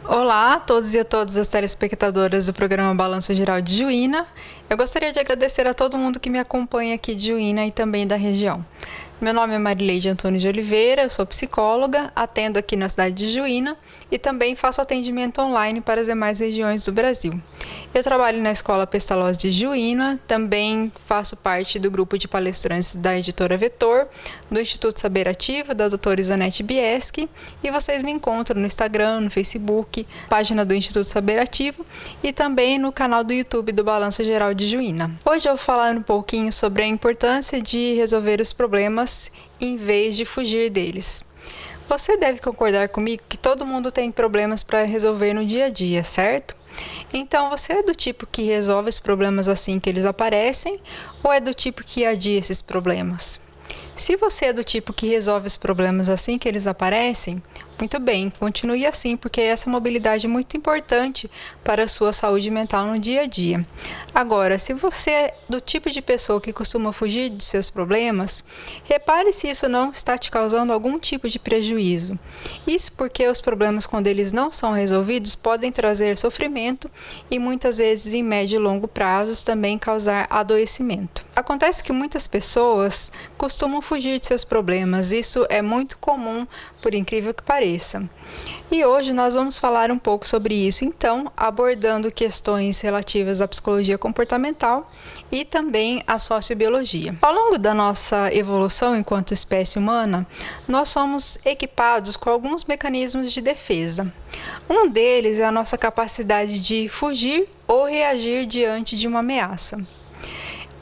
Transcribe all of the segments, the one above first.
Olá a todos e a todas as telespectadoras do programa Balanço Geral de Juína. Eu gostaria de agradecer a todo mundo que me acompanha aqui de Juína e também da região. Meu nome é Marileide Antunes de Oliveira, eu sou psicóloga, atendo aqui na cidade de Juína e também faço atendimento online para as demais regiões do Brasil. Eu trabalho na Escola Pestalozzi de Juína, também faço parte do grupo de palestrantes da editora Vetor, do Instituto Saber Ativo, da doutora Isanete Bieski, e vocês me encontram no Instagram, no Facebook, página do Instituto Saber Ativo e também no canal do YouTube do Balanço Geral de Juína. Hoje eu vou falar um pouquinho sobre a importância de resolver os problemas em vez de fugir deles. Você deve concordar comigo que todo mundo tem problemas para resolver no dia a dia, certo? Então, você é do tipo que resolve os problemas assim que eles aparecem ou é do tipo que adia esses problemas? Se você é do tipo que resolve os problemas assim que eles aparecem, muito bem, continue assim, porque essa mobilidade é muito importante para a sua saúde mental no dia a dia. Agora, se você é do tipo de pessoa que costuma fugir de seus problemas, repare se isso não está te causando algum tipo de prejuízo. Isso porque os problemas, quando eles não são resolvidos, podem trazer sofrimento e muitas vezes, em médio e longo prazos, também causar adoecimento. Acontece que muitas pessoas costumam fugir de seus problemas, isso é muito comum, por incrível que pareça. E hoje nós vamos falar um pouco sobre isso, então, abordando questões relativas à psicologia comportamental e também à sociobiologia. Ao longo da nossa evolução enquanto espécie humana, nós somos equipados com alguns mecanismos de defesa. Um deles é a nossa capacidade de fugir ou reagir diante de uma ameaça.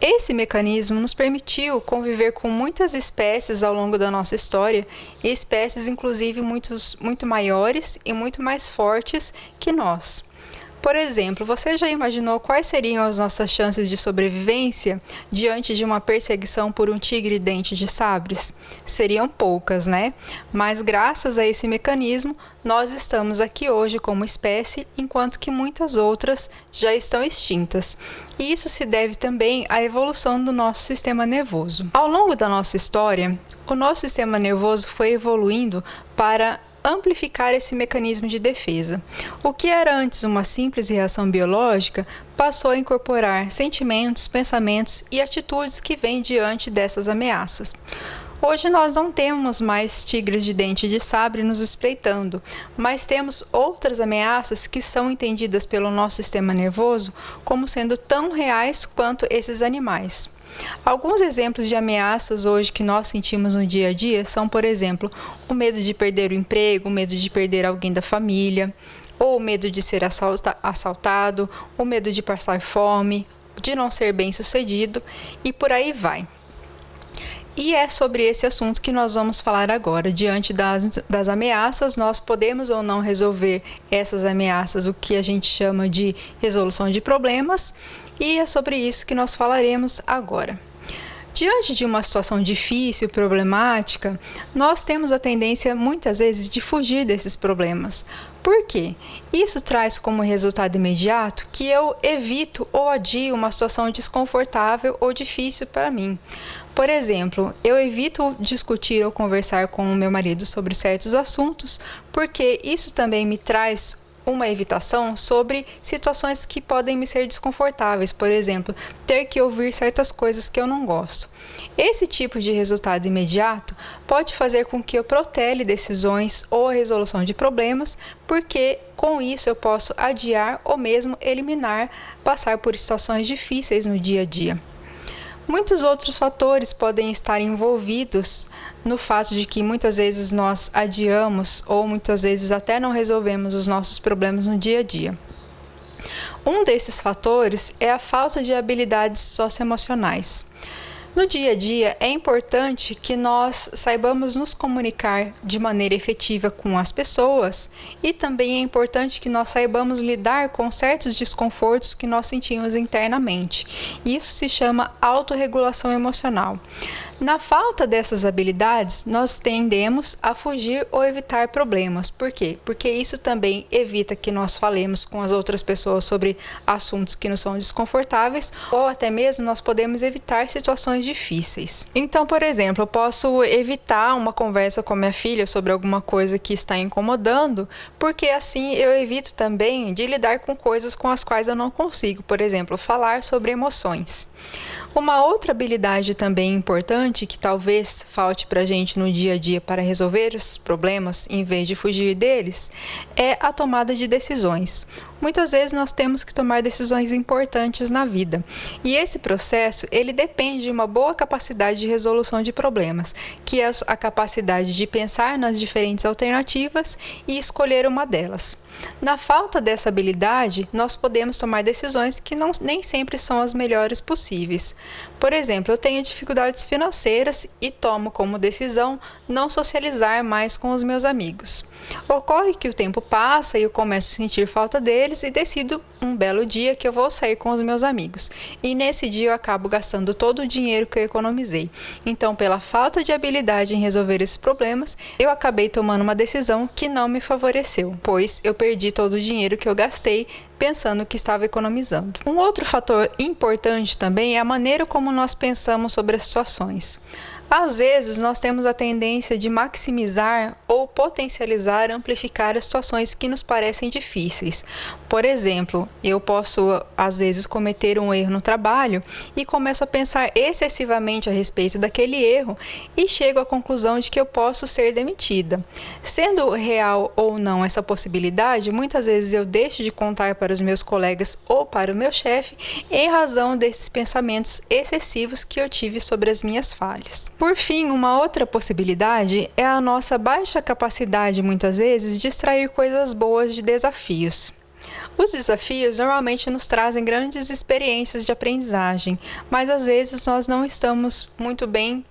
Esse mecanismo nos permitiu conviver com muitas espécies ao longo da nossa história, e espécies inclusive muito maiores e muito mais fortes que nós. Por exemplo, você já imaginou quais seriam as nossas chances de sobrevivência diante de uma perseguição por um tigre dente de sabres? Seriam poucas, né? Mas graças a esse mecanismo, nós estamos aqui hoje como espécie, enquanto que muitas outras já estão extintas. E isso se deve também à evolução do nosso sistema nervoso. Ao longo da nossa história, o nosso sistema nervoso foi evoluindo para amplificar esse mecanismo de defesa. O que era antes uma simples reação biológica passou a incorporar sentimentos, pensamentos e atitudes que vêm diante dessas ameaças. Hoje nós não temos mais tigres de dente de sabre nos espreitando, mas temos outras ameaças que são entendidas pelo nosso sistema nervoso como sendo tão reais quanto esses animais. Alguns exemplos de ameaças hoje que nós sentimos no dia a dia são, por exemplo, o medo de perder o emprego, o medo de perder alguém da família, ou o medo de ser assaltado, o medo de passar fome, de não ser bem-sucedido e por aí vai. E é sobre esse assunto que nós vamos falar agora. Diante das ameaças, nós podemos ou não resolver essas ameaças, o que a gente chama de resolução de problemas, e é sobre isso que nós falaremos agora. Diante de uma situação difícil, problemática, nós temos a tendência, muitas vezes, de fugir desses problemas. Por quê? Isso traz como resultado imediato que eu evito ou adio uma situação desconfortável ou difícil para mim. Por exemplo, eu evito discutir ou conversar com o meu marido sobre certos assuntos, porque isso também me traz uma evitação sobre situações que podem me ser desconfortáveis, por exemplo, ter que ouvir certas coisas que eu não gosto. Esse tipo de resultado imediato pode fazer com que eu protele decisões ou a resolução de problemas, porque com isso eu posso adiar ou mesmo eliminar passar por situações difíceis no dia a dia. Muitos outros fatores podem estar envolvidos no fato de que muitas vezes nós adiamos ou muitas vezes até não resolvemos os nossos problemas no dia a dia. Um desses fatores é a falta de habilidades socioemocionais. No dia a dia, é importante que nós saibamos nos comunicar de maneira efetiva com as pessoas e também é importante que nós saibamos lidar com certos desconfortos que nós sentimos internamente. Isso se chama autorregulação emocional. Na falta dessas habilidades, nós tendemos a fugir ou evitar problemas. Por quê? Porque isso também evita que nós falemos com as outras pessoas sobre assuntos que nos são desconfortáveis, ou até mesmo nós podemos evitar situações difíceis. Então, por exemplo, eu posso evitar uma conversa com a minha filha sobre alguma coisa que está incomodando, porque assim eu evito também de lidar com coisas com as quais eu não consigo, por exemplo, falar sobre emoções. Uma outra habilidade também importante que talvez falte para a gente no dia a dia para resolver os problemas em vez de fugir deles é a tomada de decisões. Muitas vezes nós temos que tomar decisões importantes na vida e esse processo ele depende de uma boa capacidade de resolução de problemas, que é a capacidade de pensar nas diferentes alternativas e escolher uma delas. Na falta dessa habilidade, nós podemos tomar decisões que nem sempre são as melhores possíveis. Por exemplo, eu tenho dificuldades financeiras e tomo como decisão não socializar mais com os meus amigos. Ocorre que o tempo passa e eu começo a sentir falta deles e decido um belo dia que eu vou sair com os meus amigos. E nesse dia eu acabo gastando todo o dinheiro que eu economizei. Então, pela falta de habilidade em resolver esses problemas, eu acabei tomando uma decisão que não me favoreceu, pois eu perdi todo o dinheiro que eu gastei pensando que estava economizando. Um outro fator importante também é a maneira como nós pensamos sobre as situações. Às vezes, nós temos a tendência de maximizar ou potencializar, amplificar as situações que nos parecem difíceis. Por exemplo, eu posso, às vezes, cometer um erro no trabalho e começo a pensar excessivamente a respeito daquele erro e chego à conclusão de que eu posso ser demitida. Sendo real ou não essa possibilidade, muitas vezes eu deixo de contar para os meus colegas ou para o meu chefe em razão desses pensamentos excessivos que eu tive sobre as minhas falhas. Por fim, uma outra possibilidade é a nossa baixa capacidade, muitas vezes, de extrair coisas boas de desafios. Os desafios normalmente nos trazem grandes experiências de aprendizagem, mas às vezes nós não estamos muito bem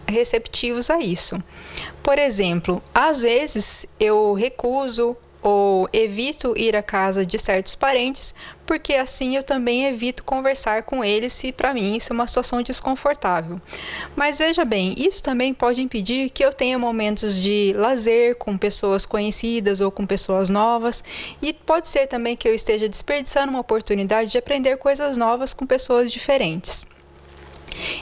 receptivos a isso. Por exemplo, às vezes eu recuso ou evito ir à casa de certos parentes, porque assim eu também evito conversar com eles se para mim isso é uma situação desconfortável. Mas veja bem, isso também pode impedir que eu tenha momentos de lazer com pessoas conhecidas ou com pessoas novas, e pode ser também que eu esteja desperdiçando uma oportunidade de aprender coisas novas com pessoas diferentes.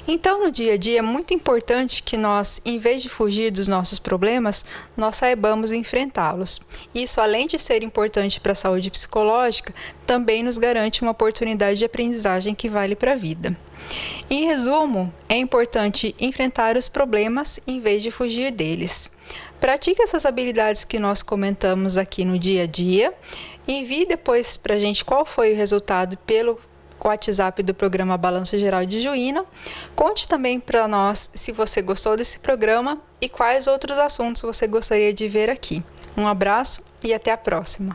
Então, no dia a dia, é muito importante que nós, em vez de fugir dos nossos problemas, nós saibamos enfrentá-los. Isso, além de ser importante para a saúde psicológica, também nos garante uma oportunidade de aprendizagem que vale para a vida. Em resumo, é importante enfrentar os problemas em vez de fugir deles. Pratique essas habilidades que nós comentamos aqui no dia a dia. Envie depois para a gente qual foi o resultado pelo WhatsApp do programa Balanço Geral de Juína. Conte também para nós se você gostou desse programa e quais outros assuntos você gostaria de ver aqui. Um abraço e até a próxima!